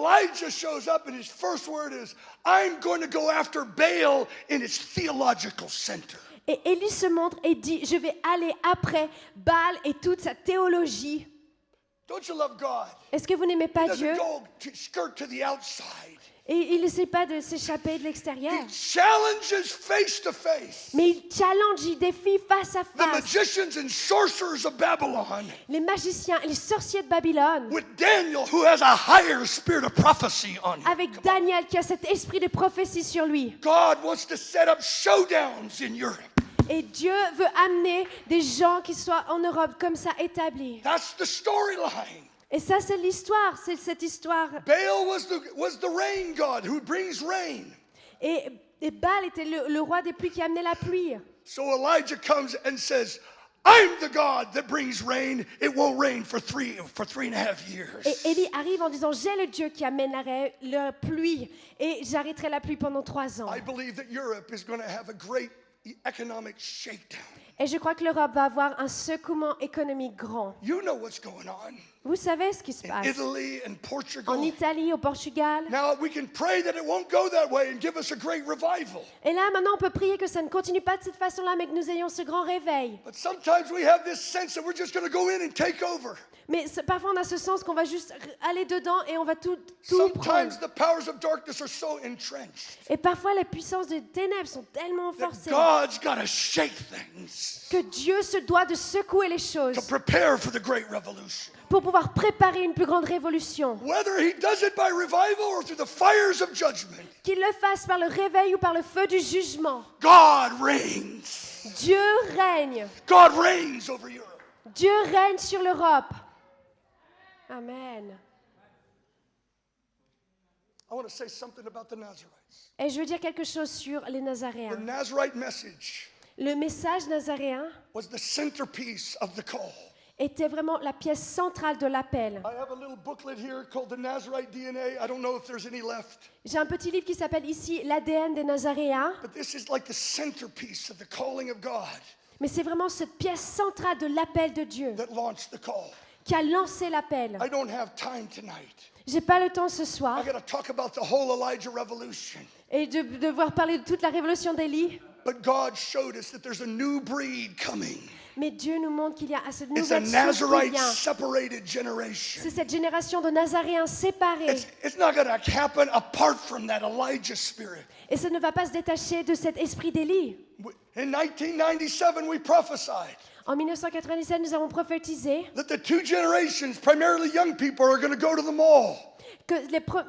Elijah shows up and his first word is, I'm going to go after Baal in its theological center. Et Élie se montre et dit, je vais aller après Baal et toute sa théologie. Don't you love God? Est-ce que vous n'aimez He pas doesn't Dieu? go to skirt to the outside. Et il n'essaie pas de s'échapper de l'extérieur. He challenges face to face. Mais il challenge, il défie face à The face. magicians and sorcerers of Babylon Les magiciens et les sorciers de Babylone. with Daniel, who has a higher spirit of prophecy on him. Avec Daniel qui a cet esprit de prophétie sur lui. God wants to set up showdowns in Europe. Et Dieu veut amener des gens qui soient en Europe comme ça établis. That's the storyline. Et ça, c'est l'histoire, c'est cette histoire. Baal was the rain god who brings rain. Et Baal était le roi des pluies qui amenait la pluie. So Elijah comes and says, I'm the God that brings rain. It won't rain for 3.5 years. Et Élie arrive en disant, j'ai le Dieu qui amènerait la pluie et j'arrêterai la pluie pendant 3 ans. I believe that Europe is going to have a great economic shakedown. Et je crois que l'Europe va avoir un secouement économique grand. You know what's going on Vous savez ce qui se in passe Italy and en Portugal. Italie, au Portugal. Now we can pray that it won't go that way and give us a great revival. Et là, maintenant, on peut prier que ça ne continue pas de cette façon-là, mais que nous ayons ce grand réveil. But sometimes we have this sense that we're just going to go in and take over. Mais parfois, on a ce sens qu'on va juste aller dedans et on va tout prendre. Sometimes the powers of darkness are so entrenched Et parfois, les puissances des ténèbres sont tellement that forcées God's got to shake things que Dieu se doit de secouer les choses to prepare for the great revolution. pour pouvoir préparer une plus grande révolution. Whether he does it by revival or through the fires of judgment, Qu'il le fasse par le réveil ou par le feu du jugement. God reigns. Dieu règne. God reigns over Europe. Dieu règne sur l'Europe. Amen. I want to say something about the Nazarites. Et je veux dire quelque chose sur les The Nazaréens. Nazarite message Le message nazaréen was the centerpiece of the call. était vraiment la pièce centrale de l'appel. I have a little booklet here called the Nazarite DNA. I don't know if there's any left, J'ai un petit livre qui s'appelle ici l'ADN des Nazaréens, but this is like the centerpiece of the calling of God mais c'est vraiment cette pièce centrale de l'appel de Dieu that launched the call. qui a lancé l'appel. I don't have time tonight. J'ai pas le temps ce I soir got to talk about the whole Elijah revolution. et de devoir parler de toute la révolution d'Élie, But God showed us that there's a new breed coming. mais Dieu nous montre qu'il y a cette It's a nouvelle souche qui Nazarite vient. separated generation. C'est cette génération de Nazaréens séparés. It's not going to happen apart from that Elijah spirit. Et ça ne va pas se détacher de cet esprit d'Élie. In 1997, we prophesied En 1997, nous avons prophétisé that the two generations, primarily young people, are going to go to the mall que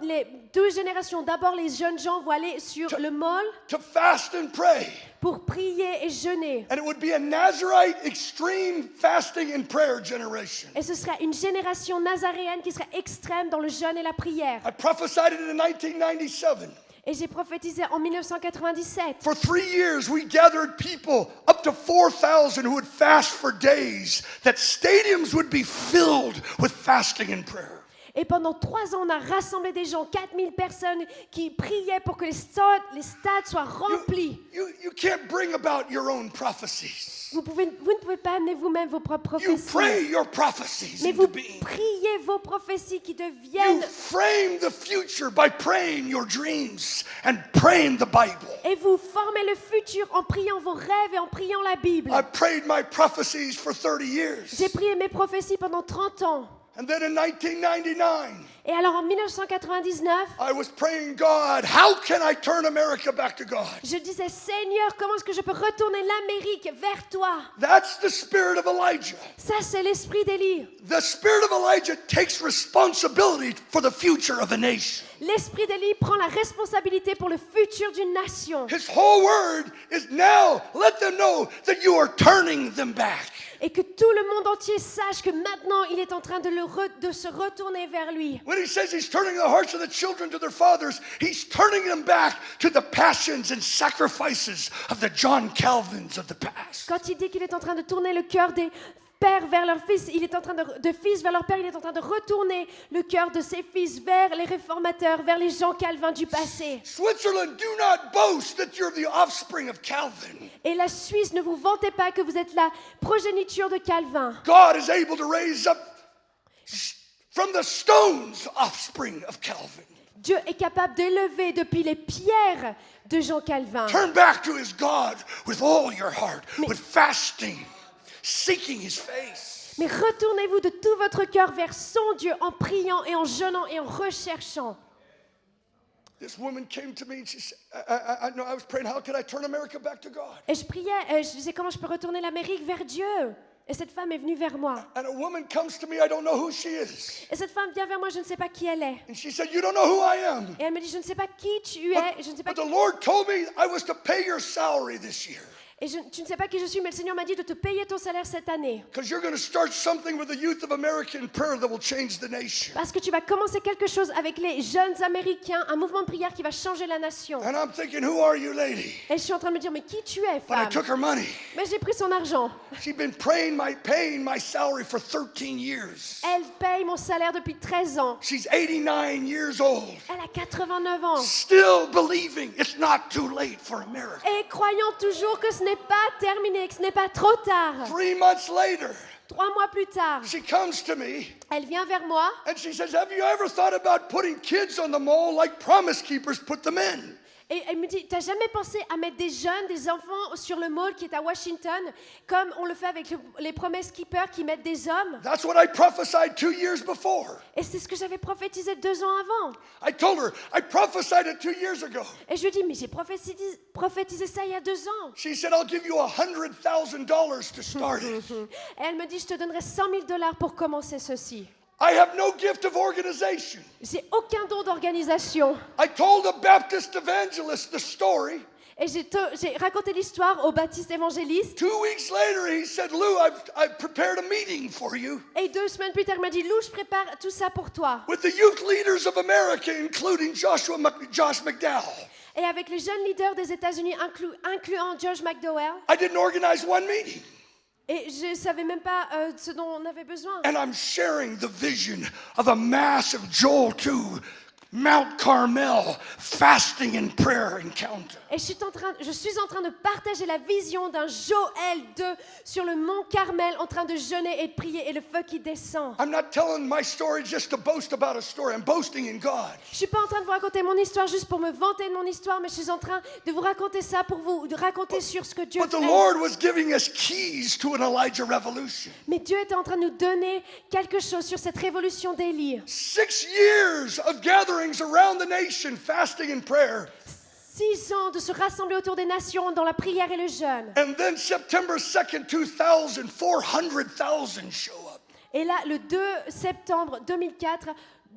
les 2 générations, d'abord les jeunes gens vont aller sur le mall to fast and pray. pour prier et jeûner. And it would be a Nazarite extreme fasting and prayer generation. Et ce sera une génération nazaréenne qui sera extrême dans le jeûne et la prière. I prophesied it in 1997. Et j'ai prophétisé en 1997. For 3 years, we gathered people, up to 4,000, who would fast for days, that stadiums would be filled with fasting and prayer. Et pendant 3 ans, on a rassemblé des gens, 4000 personnes qui priaient pour que les stades soient remplis. You can't bring about your own prophecies. Vous ne pouvez pas amener vous-même vos propres You prophéties. pray your prophecies Mais into vous being. priez vos prophéties qui You deviennent. frame the future by praying your dreams and praying the Bible. Et vous formez le futur en priant vos rêves et en priant la Bible. I prayed my prophecies for 30 years. J'ai prié mes prophéties pendant 30 ans. And then in 1999, Et alors en 1999, I was praying, God, how can I turn America back to God? je disais, Seigneur, comment est-ce que je peux retourner l'Amérique vers toi? That's the spirit of Elijah. Ça, c'est l'esprit d'Élie. The spirit of Elijah takes responsibility for the future of a nation. L'esprit d'Élie prend la responsabilité pour le futur d'une nation. His whole word is now, let them know that you are turning them back. Et que tout le monde entier sache que maintenant, il est en train de se retourner vers lui. When he says he's turning the hearts of the children to their fathers, he's turning them back to the passions and sacrifices of the John Calvins of the past. Quand il dit qu'il est en train de tourner le cœur des pères vers leurs fils, il est en train de fils vers leur père, il est en train de retourner le cœur de ses fils vers les réformateurs, vers les Jean Calvin du passé. Switzerland, do not boast that you're the offspring of Calvin. Et la Suisse, ne vous vantez pas que vous êtes la progéniture de Calvin. God is able to raise up from the stones, offspring of Calvin. Dieu est capable d'élever depuis les pierres de Jean Calvin. Turn back to his God with all your heart, with fasting, seeking his face. Mais retournez-vous de tout votre cœur vers son Dieu en priant et en jeûnant et en recherchant. This woman came to me and she said, I was praying, how could I turn America back to God? Et je priais, je disais comment je peux retourner l'Amérique vers Dieu. Et cette femme est venue vers moi. And a woman comes to me, I don't know who she is. Et cette femme vient vers moi, je ne sais pas qui elle est. And she said, you don't know who I am. Et elle me dit, je ne sais pas qui tu es, je ne sais pas But the Lord told me I was to pay your salary this year. et tu ne sais pas qui je suis, mais le Seigneur m'a dit de te payer ton salaire cette année. Because you're going to start something with the youth of America in prayer that will change the nation. Parce que tu vas commencer quelque chose avec les jeunes Américains, un mouvement de prière qui va changer la nation. And I'm thinking, who are you, lady? Et je suis en train de me dire, mais qui tu es, But I femme? took her money. Mais j'ai pris son argent. She'd been paying my salary for 13 years. Elle paye mon salaire depuis 13 ans. She's 89 years old. Elle a 89 ans. Still believing it's not too late for America. Et croyant toujours que ce n'est pas terminé, que ce n'est pas trop tard. 3 months later, 3 mois plus tard, she comes to me elle vient vers moi and she says, have you ever thought about putting kids on the mall like Promise Keepers put them in? et elle me dit, t'as jamais pensé à mettre des jeunes, des enfants sur le mall qui est à Washington, comme on le fait avec les Promise Keepers qui mettent des hommes? That's what I prophesied 2 years before. Et c'est ce que j'avais prophétisé 2 ans avant. I told her, I prophesied it 2 years ago. Et je lui dis, mais j'ai prophétisé ça il y a 2 ans. She said, I'll give you $100,000 to start it. Et elle me dit, je te donnerai $100,000 pour commencer ceci. I have no gift of organization. J'ai aucun don d'organisation. I told a Baptist evangelist the story. Et j'ai raconté l'histoire au baptiste évangéliste. 2 weeks later, he said, Lou, I've prepared a meeting for you Et 2 semaines plus tard, il m'a dit, Lou, je prépare tout ça pour toi. with the youth leaders of America, including Josh McDowell. Et avec les jeunes leaders des États-Unis, incluant Josh McDowell. I didn't organize one meeting. Et je ne savais même pas ce dont on avait besoin. And I'm sharing the vision of a massive Joel 2, Mount Carmel, fasting and prayer encounter. Et je suis en train de partager la vision d'un Joël 2 sur le mont Carmel, en train de jeûner et de prier, et le feu qui descend. I'm not telling my story just to boast about a story. I'm boasting in God. Je ne suis pas en train de vous raconter mon histoire juste pour me vanter de mon histoire, mais je suis en train de vous raconter ça pour vous raconter sur ce que Dieu But the fait. Lord was giving us keys to an Elijah revolution. Mais Dieu était en train de nous donner quelque chose sur cette révolution d'Élie. 6 years of gatherings around the nation, fasting and prayer. 6 ans de se rassembler autour des nations dans la prière et le jeûne. And then September 2nd, 2000, 400,000 show up. Et là, le 2 septembre 2004,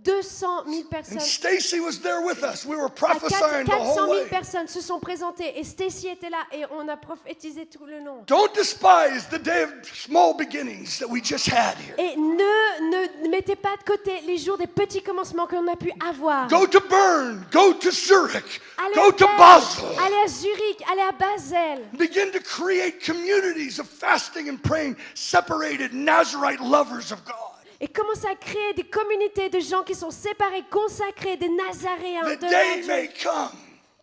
200 000 And personnes, Stacy was there with us. We were à prophesying the 400 whole 000 way. personnes se sont présentées et Stacy était là et on a prophétisé tout le long. Don't despise the day of small beginnings that we just had here. Et ne mettez pas de côté les jours des petits commencements qu'on a pu avoir. Go to Bern, go to Zurich, Allez go à to Berne, Basel. allez à Zurich, allez à Basel. Begin to create communities of fasting and praying, separated Nazarite lovers of God. Et commencez à créer des communautés de gens qui sont séparés, consacrés, des Nazaréens The de day leur may Dieu, come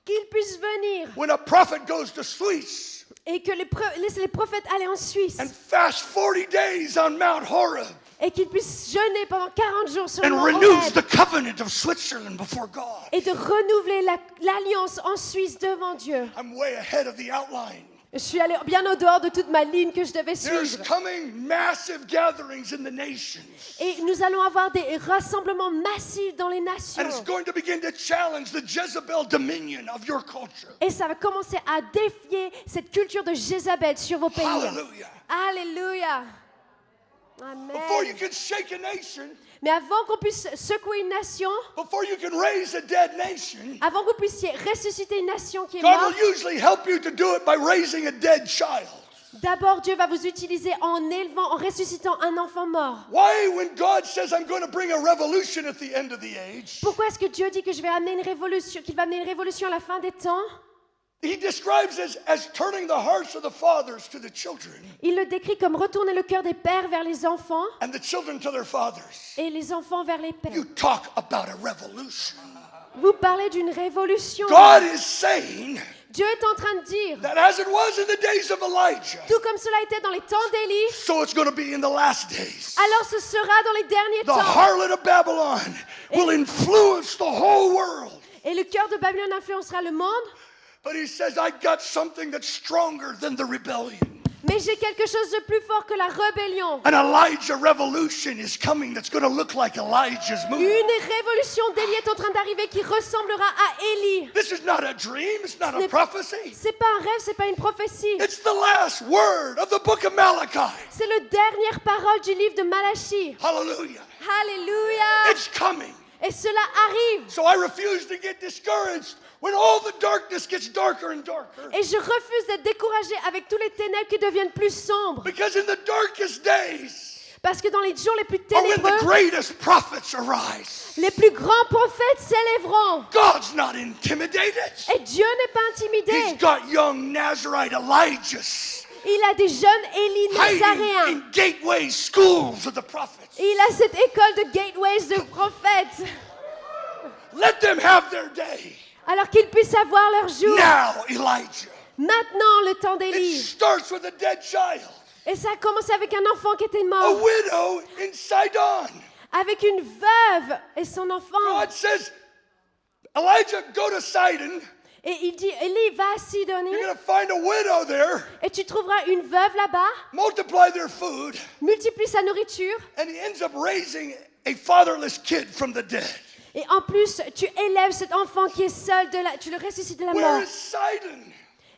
qu'ils puissent venir when a prophet goes to Swiss et que laissez les prophètes aller en Suisse and fast 40 days on Mount Horeb et qu'ils puissent jeûner pendant 40 jours sur le and mont renews Horeb the covenant of Switzerland before God. et de renouveler l'alliance en Suisse devant Dieu. I'm way ahead of the outline. Je suis allée bien au dehors de toute ma ligne que je devais There's suivre. coming massive gatherings in the nations. Et nous allons avoir des rassemblements massifs dans les nations. And it's going to begin to challenge the Jezebel dominion of your culture. Et ça va commencer à défier cette culture de Jézabel sur vos pays. Hallelujah. Alléluia. Before you Amen. can shake a nation, Mais avant qu'on puisse secouer une nation, before you can raise a dead nation, avant que vous puissiez ressusciter une nation qui est God morte, will usually help you to do it by raising a dead child. d'abord Dieu va vous utiliser en élevant, en ressuscitant un enfant mort. Why, when God says, I'm going to bring a revolution at the end of the age, Pourquoi est-ce que Dieu dit que je vais amener une révolution, qu'il va amener une révolution à la fin des temps? He describes it as turning the hearts of the fathers to the children Il le décrit comme retourner le cœur des pères vers les enfants and the children to their fathers. et les enfants vers les pères. You talk about a revolution. Vous parlez d'une révolution. God is saying, Dieu est en train de dire, that as it was in the days of Elijah, tout comme cela était dans les temps d'Élie, so it's going to be in the last days. alors ce sera dans les derniers The temps. harlot of Babylon will influence the whole world. Et le cœur de Babylone influencera le monde. But he says, I got something that's stronger than the rebellion. Mais j'ai quelque chose de plus fort que la rébellion. An Elijah revolution is coming that's going to look like Elijah's movement. Une révolution d'Élie est en train d'arriver qui ressemblera à Élie. This is not a dream, it's not a n'est- prophecy. C'est pas un rêve, c'est pas une prophétie. It's the last word of the book of Malachi. C'est la dernière parole du livre de Malachie. Hallelujah. Alléluia. It's coming. Et cela arrive. So I refuse to get discouraged when all the darkness gets darker and darker. Et je refuse d'être découragée avec tous les ténèbres qui deviennent plus sombres. Because in the darkest days Parce que dans les jours les plus are when the ténébreux, greatest prophets arise. les plus grands prophètes s'élèveront. God's not intimidated. Et Dieu n'est pas He's intimidé. got young Nazarite Elijahs Il a des jeunes Élie hiding nazaréens. in gateway schools of the prophets. Il a cette école de gateways de prophètes. Let them have their day. Alors qu'ils puissent avoir leur jour. Now, Elijah. Maintenant, le temps It d'Élie. starts with a dead child, Et ça a commencé avec un enfant qui était a mort. widow in Sidon. Avec une veuve et son enfant. God says, Elijah, go to Sidon. Et il dit, Élie, va à Sidonie. You're going to find a widow there. Et tu trouveras une veuve là-bas. Multiply their food. Multiplie sa nourriture. And he ends up raising a fatherless kid from the dead. Et en plus, tu élèves cet enfant qui est seul, tu le ressuscites de la Where mort. is Sidon?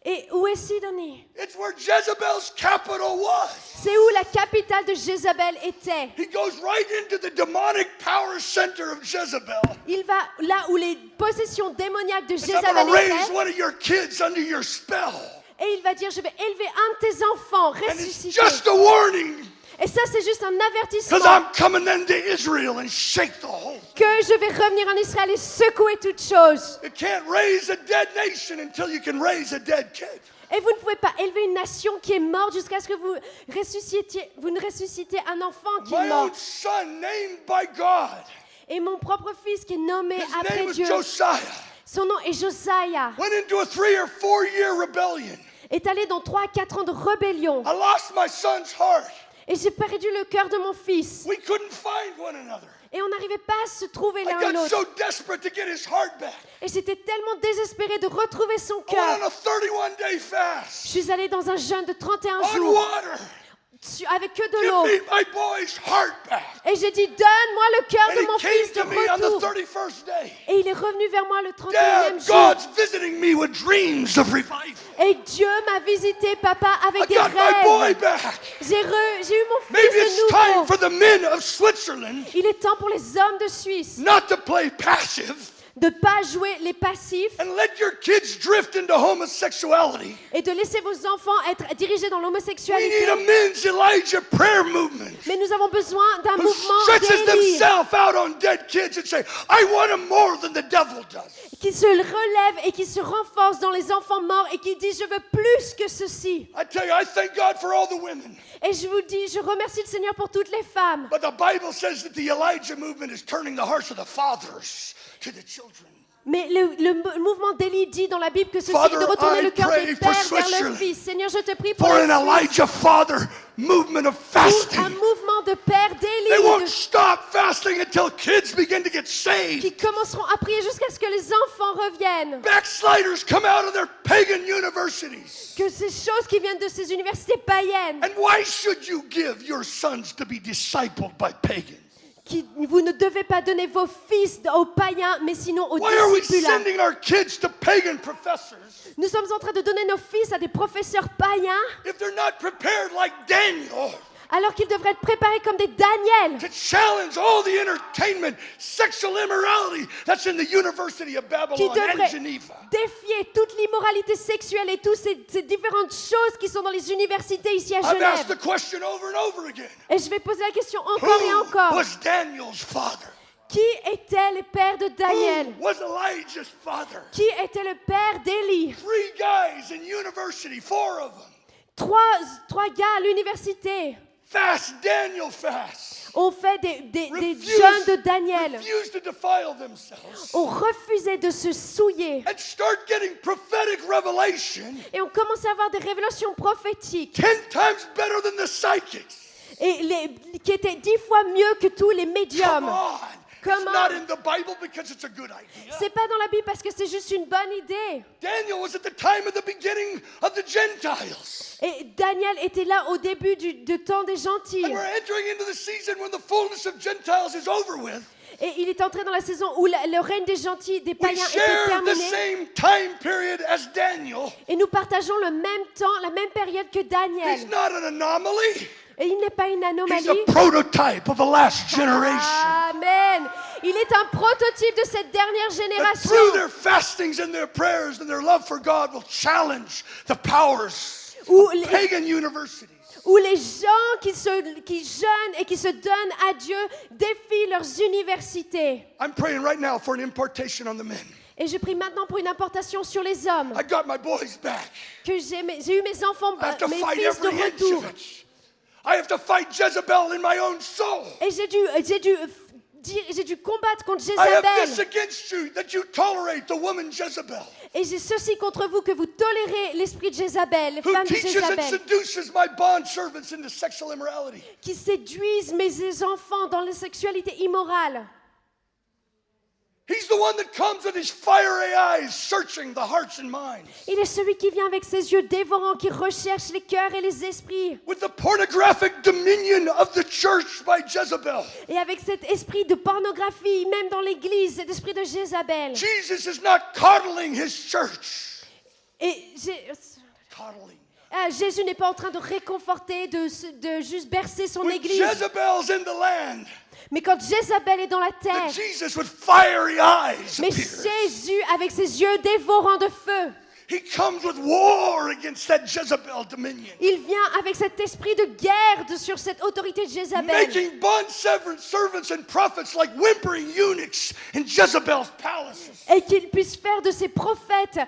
Et où est Sidonie? It's where Jezebel's capital was. C'est où la capitale de Jézabel était. He goes right into the demonic power center of Jezebel. Il va là où les possessions démoniaques de He says, I'm going to Jézabel raise étaient. one of your kids under your spell. Et il va dire, je vais élever un de tes enfants And it's ressuscité. just a warning. Et ça, c'est juste un Because avertissement I'm coming then to Israel and shake the whole. que je vais revenir en Israël et secouer toutes choses. You can't raise a dead nation until you can raise a dead kid. Et vous ne pouvez pas élever une nation qui est morte jusqu'à ce que vous ne ressuscitez un enfant qui est My mort. own son, named by God, Et mon propre fils qui est nommé his après name was Dieu, Josiah, son nom est Josiah, went into a 3 or 4 year rebellion. est allé dans 3 à 4 ans de rébellion. I lost my son's heart. Et j'ai perdu le cœur de mon fils. We couldn't find one another. Et on n'arrivait pas à se trouver I l'un got l'autre. so desperate to get his heart back. Et j'étais tellement désespérée de retrouver son I went on cœur. a 31-day Je fast suis allée dans un jeûne de 31 on jours water. avec que de l'eau. Give me my boy's heart back. Et j'ai dit, donne-moi le cœur And de he mon came fils de to me on the retour. 31st day. Et il est revenu vers moi le 31e Dad, jour. God's visiting me with dreams of revival. Et Dieu m'a visité, papa, I avec des got my boy rêves. back. J'ai eu mon Maybe fils it's de time nouveau. for the men of Switzerland Il est temps pour les hommes de Suisse not to play passive de ne pas jouer les passifs and let your kids drift into homosexuality. et de laisser vos enfants être dirigés dans We need a l'homosexualité. men's Elijah prayer movement Mais nous avons besoin d'un who mouvement stretches d'Élie themselves out on dead kids and say, I want him more than the devil does. qui se relève et qui se renforce dans les enfants morts et qui dit je veux plus que ceci. I tell you, I thank God for all the women. Et je vous dis, je remercie le Seigneur pour toutes les femmes. But the Bible says that the Elijah movement is turning the hearts of the fathers to the children. Mais le mouvement d'Élie dit dans la Bible que ceci Father, est de retourner I le cœur pray des for pères vers le Switzerland. fils. Seigneur, je te prie pour For le an Suisse, Elijah father movement of pour un fasting. mouvement de pères They d'Élie won't stop fasting until kids begin to get saved. qui commenceront à prier jusqu'à ce que les enfants reviennent. Backsliders come out of their pagan universities. Que ces choses qui viennent de ces universités païennes, And why should you give your sons to be discipled by pagans? vous ne devez pas donner vos fils aux païens, mais sinon aux Why are we disciples. sending our kids to pagan professors Nous sommes en train de donner nos fils à des professeurs païens, if they're not prepared like Daniel alors qu'ils devraient être préparés comme des Daniel, to challenge all the entertainment, sexual immorality that's in the University of qui Babylon and devraient Geneva? défier toute l'immoralité sexuelle et toutes ces différentes choses qui sont dans les universités ici à I've asked Genève. the question over and over again. Et je vais poser la question encore et Who encore. was Daniel's father? Qui était le père de Daniel? Who was Elijah's father? Qui était le père d'Élie? 3 guys in university, 4 of them. Trois gars à l'université. fast Daniel fast. On fait des jeûnes de Daniel. Refuse to defile themselves. On refusait de se souiller. And start getting prophetic revelation Et on commençait à avoir des révélations prophétiques. 10 times better than the psychics. Et qui étaient 10 fois mieux que tous les Come médiums. on. Come It's not on. in the Bible because it's a good idea. C'est pas dans la Bible parce que c'est juste une bonne idée. Daniel was at the time of the beginning of the Gentiles. Et Daniel était là au début du temps des gentils. And we're entering into the season when the fullness of Gentiles is over with. Et il est entré dans la saison où le règne des gentils, des We païens était share the terminé. same time period as Daniel. Et nous partageons le même temps, la même période que He's Daniel. not an anomaly. Et il n'est pas une He's anomalie. a prototype of the last generation. Amen. Il est un prototype de cette dernière That génération. through their fastings and their prayers and their love for God will challenge the powers Où of les- pagan universities. Où les gens qui jeûnent et qui se donnent à Dieu défient leurs universités. I'm praying right now for an impartation on the men. Et je prie maintenant pour une importation sur les hommes. I got my boys back. Que j'ai eu mes enfants, I have to mes fight fils de every inch retour. of it. I have to fight Jezebel in my own soul. Et j'ai dû combattre contre I have this Jézabel. against you that you tolerate the woman Jezebel, Et j'ai ceci contre vous, que vous tolérez l'esprit de Jézabel, les who femmes de teaches and Jézabel, seduces my bondservants into sexual immorality. qui séduisent mes enfants dans la sexualité immorale. He's the one that comes with his fiery eyes, searching the hearts and minds. Il est celui qui vient avec ses yeux dévorants, qui recherche les cœurs et les esprits. With the pornographic dominion of the church by Jezebel. Et avec cet esprit de pornographie, même dans l'église, cet esprit de Jézabel. Jesus is not coddling his church. Et Coddling. Jésus n'est pas en train de réconforter, de juste bercer son When église. Jezebel's in the land, Mais quand Jézabel est dans la that terre, Jesus with fiery eyes mais appears. Jésus, avec ses yeux dévorants de feu, He comes with war against that Jezebel dominion. il vient avec cet esprit de guerre sur cette autorité de Jézabel. Making bond servants and prophets like whimpering eunuchs in Jezebel's palaces. Et qu'il puisse faire de ces prophètes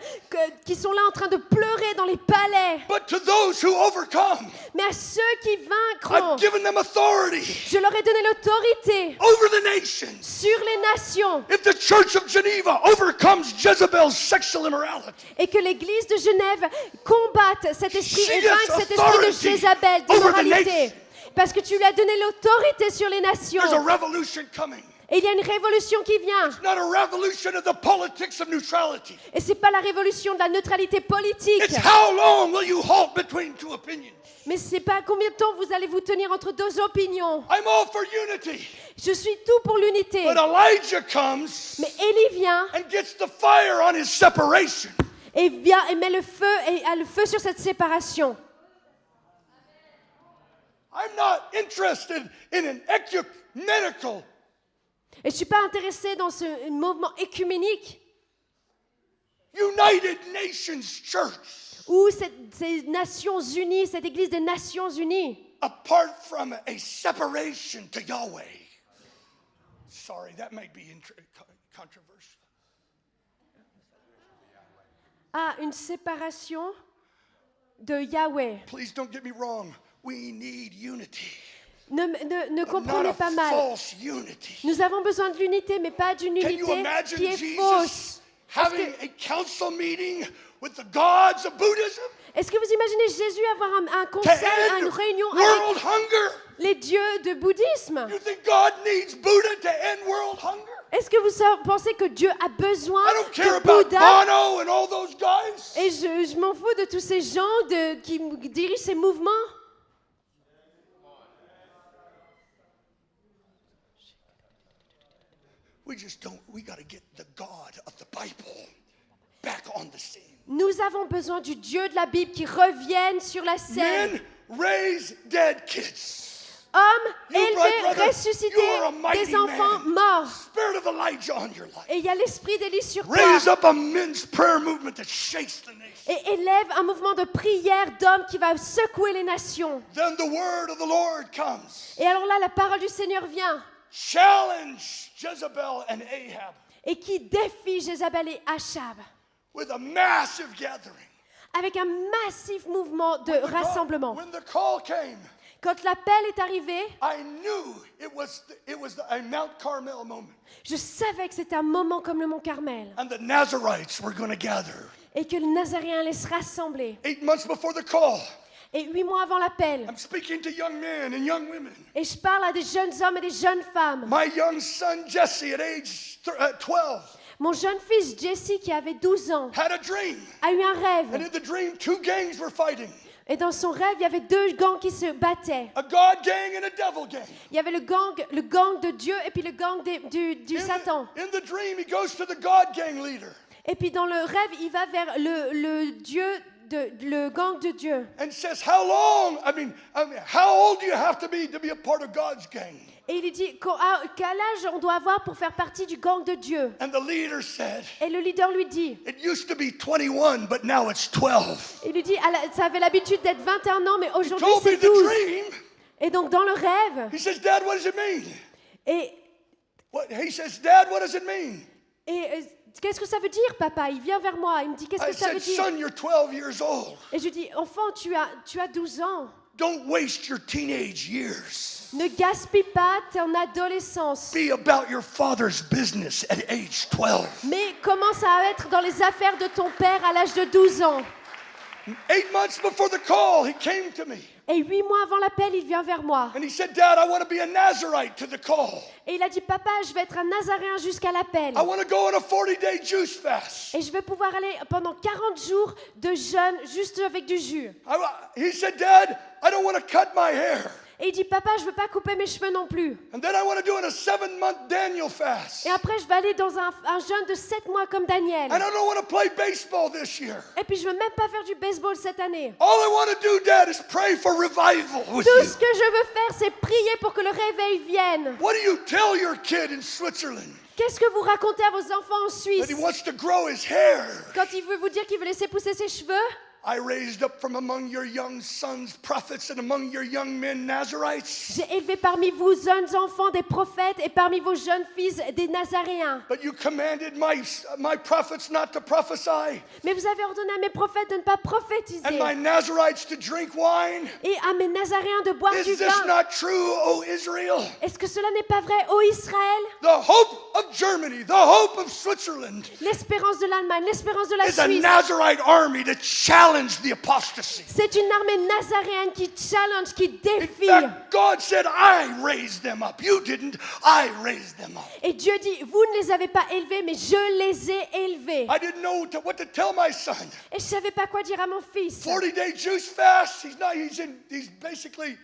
qui sont là en train de pleurer dans les palais. But to those who overcome, Mais à ceux qui vaincront, I've given them authority je leur ai donné l'autorité over the nations. sur les nations. If the Church of Geneva overcomes Jezebel's sexual immorality, Et que l'église de Genève combatte cet esprit She et gets vainque cet esprit de authority Jézabel, over the d'immoralité. nation. Parce que tu lui as donné l'autorité sur les nations. there's a revolution coming. Et il y a une révolution qui vient. It's not a revolution of the politics of neutrality. Et c'est pas la révolution de la neutralité politique. It's how long will you halt between two opinions? Mais c'est pas combien de temps vous allez vous tenir entre deux opinions. I'm all for unity. Je suis tout pour l'unité. But Elijah comes Mais Élie vient and gets the fire on his separation. et vient et met le feu et a le feu sur cette séparation. I'm not interested in an ecumenical. Et je suis pas intéressée dans ce mouvement écuménique United Nations Church où ces Nations Unies, cette Église des Nations Unies, apart from a separation to Yahweh. Sorry, that might be controversial. a une séparation de Yahweh. Please don't get me wrong. We need unity. Ne Not comprenez a pas mal. false unity. Nous avons besoin de l'unité, mais pas d'une Can you unité imagine qui est Jesus fausse. having a council meeting with the gods of Buddhism Est-ce que vous imaginez Jésus avoir un to conseil, end une réunion world avec hunger? les dieux de bouddhisme? You think God needs Buddha to end world hunger? Est-ce que vous pensez que Dieu a besoin I don't care de about Bouddha? Bono and all those guys. Et je m'en fous de tous ces gens qui dirigent ces mouvements. We got to get the God of the Bible back on the scene. Nous avons besoin du Dieu de la Bible qui revienne sur la scène. Men raise dead kids. Hommes, You, my élevés, brother, ressuscités, you are a mighty des enfants man. morts. Spirit of Elijah on your life. Et il y a l'esprit d'Élie sur toi. Raise up a men's prayer movement that shakes the nation. Et élève un mouvement de prière d'hommes qui va secouer les nations. Then the word of the Lord comes. Et alors là, la parole du Seigneur vient Challenge Jezebel and Ahab et qui défie Jézabel et Achab with a massive gathering. avec un massif mouvement de rassemblement. When the call came, Quand l'appel est arrivé, I knew it was a Mount Carmel moment. je savais que c'était un moment comme le Mont Carmel And the Nazarites were going to gather. et que le Nazaréen allait se rassembler. 8 months before the call, Et 8 mois avant l'appel, I'm speaking to young men and young women. et je parle à des jeunes hommes et des jeunes femmes. My young son Jesse, at age 12, Mon jeune fils Jesse, qui avait 12 ans, had a dream. a eu un And rêve. in the dream, 2 gangs were fighting. Et dans son rêve, il y avait 2 gangs qui se battaient. A God gang and a devil gang. Il y avait le gang de Dieu et puis le gang du Satan. In the dream, he goes to the God gang leader Et puis dans le rêve, il va vers le Dieu, le gang de Dieu. and says, how old do you have to be a part of God's gang? Et il lui dit, quel âge on doit avoir pour faire partie du gang de Dieu? And the leader said, Et le leader lui dit, it used to be 21, but now it's 12. il lui dit, ça avait l'habitude d'être 21 ans, mais aujourd'hui Told me c'est the 12. dream. Et donc dans le rêve, He says, Dad, what does it mean? et He says, Dad, what does it mean? qu'est-ce que ça veut dire, papa? Il vient vers moi, il me dit, qu'est-ce I que ça veut said, dire? son, you're 12 years old. Et je lui dis, enfant, tu as 12 ans. Don't waste your teenage years. Ne gaspille pas ton adolescence. Be about your father's business at age 12. Mais commence à être dans les affaires de ton père à l'âge de 12 ans. 8 months before the call, he came to me. Et 8 mois avant l'appel, il vient vers moi. And he said, Dad, I want to be a Nazarite to the call. Et il a dit, papa, je vais être un Nazaréen jusqu'à l'appel. I want to go on a 40-day juice fast. Et je vais pouvoir aller pendant 40 jours de jeûne juste avec du jus. He said, Dad, I don't want to cut my hair. Et il dit, papa, je veux pas couper mes cheveux non plus. And then I want to do it a 7-month Daniel fast. Et après, je vais aller dans un jeûne de 7 mois comme Daniel. And I don't want to play baseball this year. Et puis, je veux même pas faire du baseball cette année. All I want to do, Dad, is pray for revival with Tout you. ce que je veux faire, c'est prier pour que le réveil vienne. What do you tell your kid in Switzerland? Qu'est-ce que vous racontez à vos enfants en Suisse That he wants to grow his hair. quand il veut vous dire qu'il veut laisser pousser ses cheveux? I raised up from among your young sons prophets and among your young men Nazarites. J'ai élevé parmi vous jeunes enfants des prophètes et parmi vos jeunes fils des Nazaréens. But you commanded my prophets not to prophesy, Mais vous avez ordonné à mes prophètes de ne pas prophétiser and my Nazarites to drink wine. et à mes Nazaréens de boire du Is this vin. not true, O Israel? Est-ce que cela n'est pas vrai, ô Israël? The hope of Germany, the hope of Switzerland L'espérance de l'Allemagne, l'espérance de la is a Suisse. Nazarite army to challenge the apostasy. C'est une armée nazaréenne qui challenge, qui In défie. fact, God said, I raised them up. You didn't, I raised them up. Et Dieu dit, vous ne les avez pas élevés, mais je les ai élevés. I didn't know what to tell my son. Et je ne savais pas quoi dire à mon fils. 40-day juice fast. He's basically,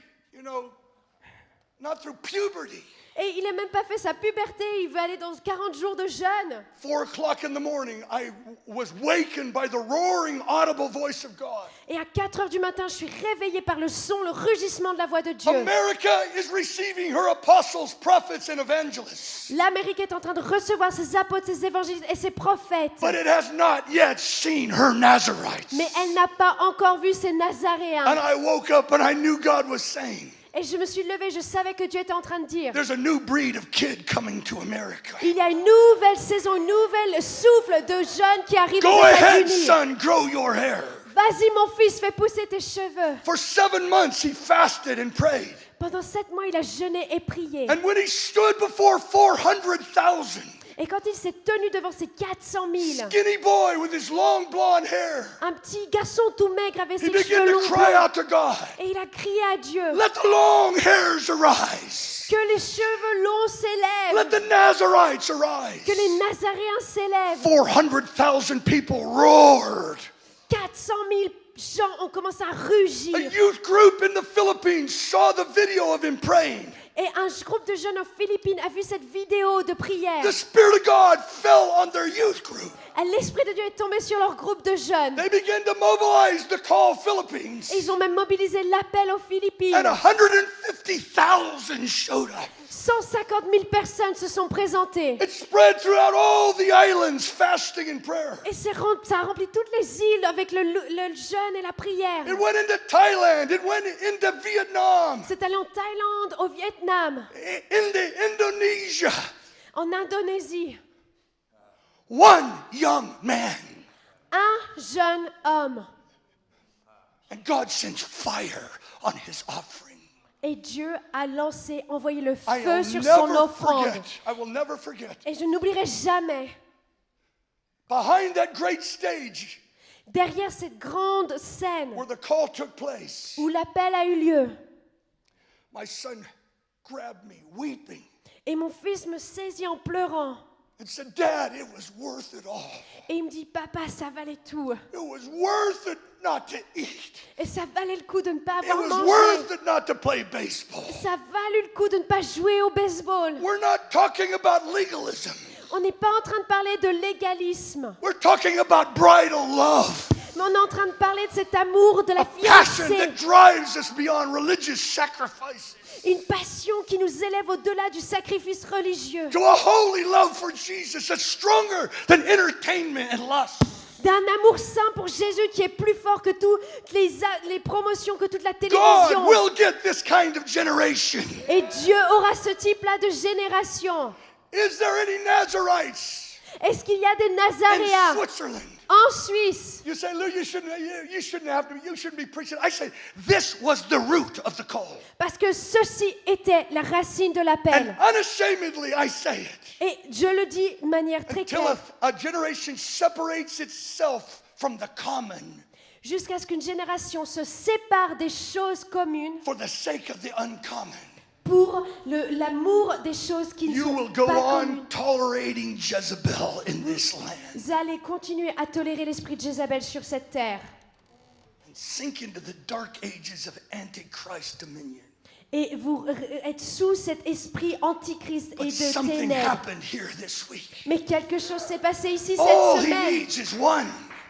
not through puberty. Et il n'a même pas fait sa puberté, il veut aller dans 40 jours de jeûne. 4 o'clock in the morning, I was wakened by the roaring, audible voice of God. Et à 4 heures du matin, je suis réveillée par le son, le rugissement de la voix de Dieu. America is receiving her apostles, prophets, and evangelists. L'Amérique est en train de recevoir ses apôtres, ses évangélistes et ses prophètes. But it has not yet seen her Nazarites. Mais elle n'a pas encore vu ses Nazaréens. And I woke up and I knew God was saying, Et je me suis levée, je savais que Dieu était en train de dire, there's a new breed of kid coming to America. il y a une nouvelle saison, une nouvelle souffle de jeunes qui arrivent Go aux ahead, États-Unis. son, grow your hair. Vas-y mon fils, fais pousser tes cheveux. For 7 months, he fasted and prayed. Pendant 7 mois, il a jeûné et prié. And when he stood before 400,000, Et quand il s'est tenu devant ces 400 000, skinny boy with his long blonde hair, un petit garçon tout maigre avec he ses began cheveux to longs cry blonds, out to God, et il a crié à Dieu, let the long hairs arise. que les cheveux longs s'élèvent, Let the Nazarites arise. que les Nazaréens s'élèvent. 400,000 people roared. 400 000 gens ont commencé à rugir. A youth group in the Philippines saw the video of him praying. Et un groupe de jeunes aux Philippines a vu cette vidéo de prière. The Spirit of God fell on their youth group. Et l'Esprit de Dieu est tombé sur leur groupe de jeunes. They began to mobilize the Call Philippines. Et ils ont même mobilisé l'appel aux Philippines. And 150,000 showed up. 150 000 personnes se sont présentées. It spread throughout all the islands, fasting and prayer. Et ça a rempli toutes les îles avec le jeûne et la prière. It went into Thailand. It went into Vietnam, C'est allé en Thaïlande, au Vietnam, into Indonesia. en Indonésie. One young man. Un jeune homme. And God sends fire on his offering. Et Dieu a envoyé le I feu will sur son never offrande. forget. I will never forget. Et je n'oublierai jamais, Behind that great stage derrière cette grande scène where the call took place, où l'appel a eu lieu, my son grabbed me, weeping, et mon fils me saisit en pleurant. and said, Dad, it was worth it all. Et il me dit, papa, ça valait tout. It was worth it not to eat. Et ça valait le coup de ne pas It avoir was mangé. worth it not to play baseball. Ça valait le coup de ne pas jouer au baseball. We're not talking about legalism. On n'est pas en train de parler de légalisme, We're talking about bridal love. mais on est en train de parler de cet amour, de la A passion fiancée. that drives us beyond religious sacrifices Une passion qui nous élève au-delà du sacrifice religieux. to a holy love for Jesus that's stronger than entertainment and lust. D'un amour saint pour Jésus qui est plus fort que toutes les promotions, que toute la télévision. God will get this kind of generation. Et Dieu aura ce type-là de génération. Is there any Nazarites Est-ce qu'il y a des in Nazaréens Switzerland? en Suisse? You say, Lou, you shouldn't be preaching. I say, this was the root of the call. Parce que ceci était la racine de And l'appel. unashamedly, I say it. Et je le dis de manière très Until claire. a generation separates itself from the common Jusqu'à ce qu'une génération se sépare des choses communes for the sake of the uncommon. pour l'amour des choses qui ne You sont will go pas on communes. tolerating Jezebel in this land Vous allez continuer à tolérer l'esprit de Jézabel sur cette terre. and sink into the dark ages of Antichrist dominion. Et vous êtes sous cet esprit antichrist et But de something ténèbres. happened here this week. Mais quelque chose s'est passé ici All cette he semaine. needs is one.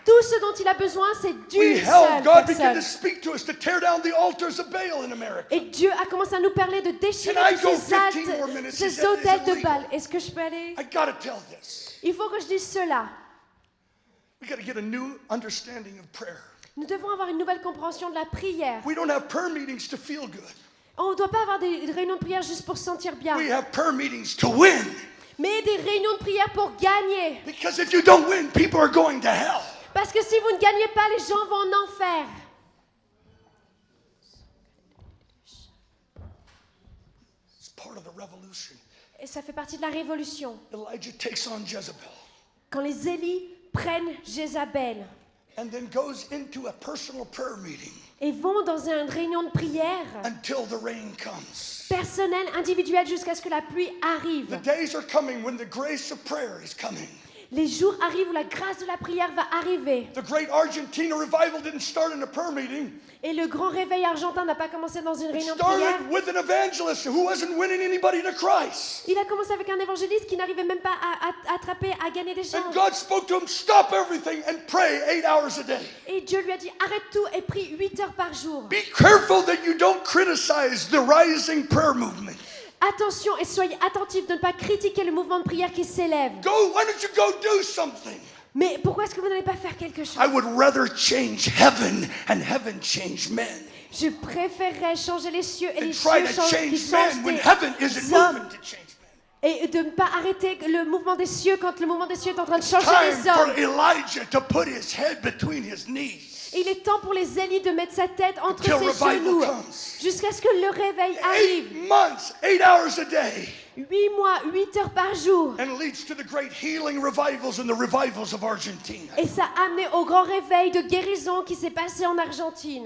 Tout ce dont il a besoin, c'est We d'une held, seule God began personne. to speak to us to tear down the altars of Baal in America. Et Dieu a commencé à nous parler de déchirer Can I tous go ces 15 more minutes? ces Is it hôtels de legal? Baal. Est-ce que je peux aller? I gotta tell this. Il faut que je dise cela. We gotta get a new understanding of prayer. Nous devons avoir une nouvelle compréhension de la prière. We don't have prayer meetings to feel good. On ne doit pas avoir des réunions de prière juste pour se sentir bien, We have prayer meetings to win. mais des réunions de prière pour gagner. Because if you don't win, people are going to hell. Parce que si vous ne gagnez pas, les gens vont en enfer. It's part of the revolution. Et ça fait partie de la révolution. Elijah takes on Jezebel Quand les Élis prennent Jézabel and then goes into a personal prayer meeting et vont dans une réunion de prière until the rain comes. personnelle, individuelle, jusqu'à ce que la pluie The arrive. days are coming when the grace of prayer is coming. Les jours arrivent où la grâce de la prière va arriver. The great Argentina revival didn't start in a prayer meeting. Et le grand réveil argentin n'a pas commencé dans une It réunion de prière. started with an evangelist who wasn't winning anybody to Christ. Il a commencé avec un évangéliste qui n'arrivait même pas à attraper, à gagner des gens. And God spoke to him, stop everything and pray 8 hours a day. Et Dieu lui a dit, arrête tout et prie 8 heures par jour. Be careful that you don't criticize the rising prayer movement. Attention et soyez attentifs de ne pas critiquer le mouvement de prière qui s'élève. Why don't you go do something? Mais pourquoi est-ce que vous n'allez pas faire quelque chose? I would rather change heaven and heaven change men Je préférerais changer les cieux et than les try cieux to qui change changent men when des heaven isn't hommes. moving to change men. Et de ne pas arrêter le mouvement des cieux quand le mouvement des cieux est en train de changer Time les for hommes. Elijah to put his head between his knees. Il est temps pour les Élis de mettre sa tête entre Until ses revival genoux comes. jusqu'à ce que le réveil arrive. 8 months, 8 hours a day, 8 mois, 8 heures par jour. and leads to the great healing revivals and the revivals of Argentina. Et ça a amené au grand réveil de guérison qui s'est passé en Argentine.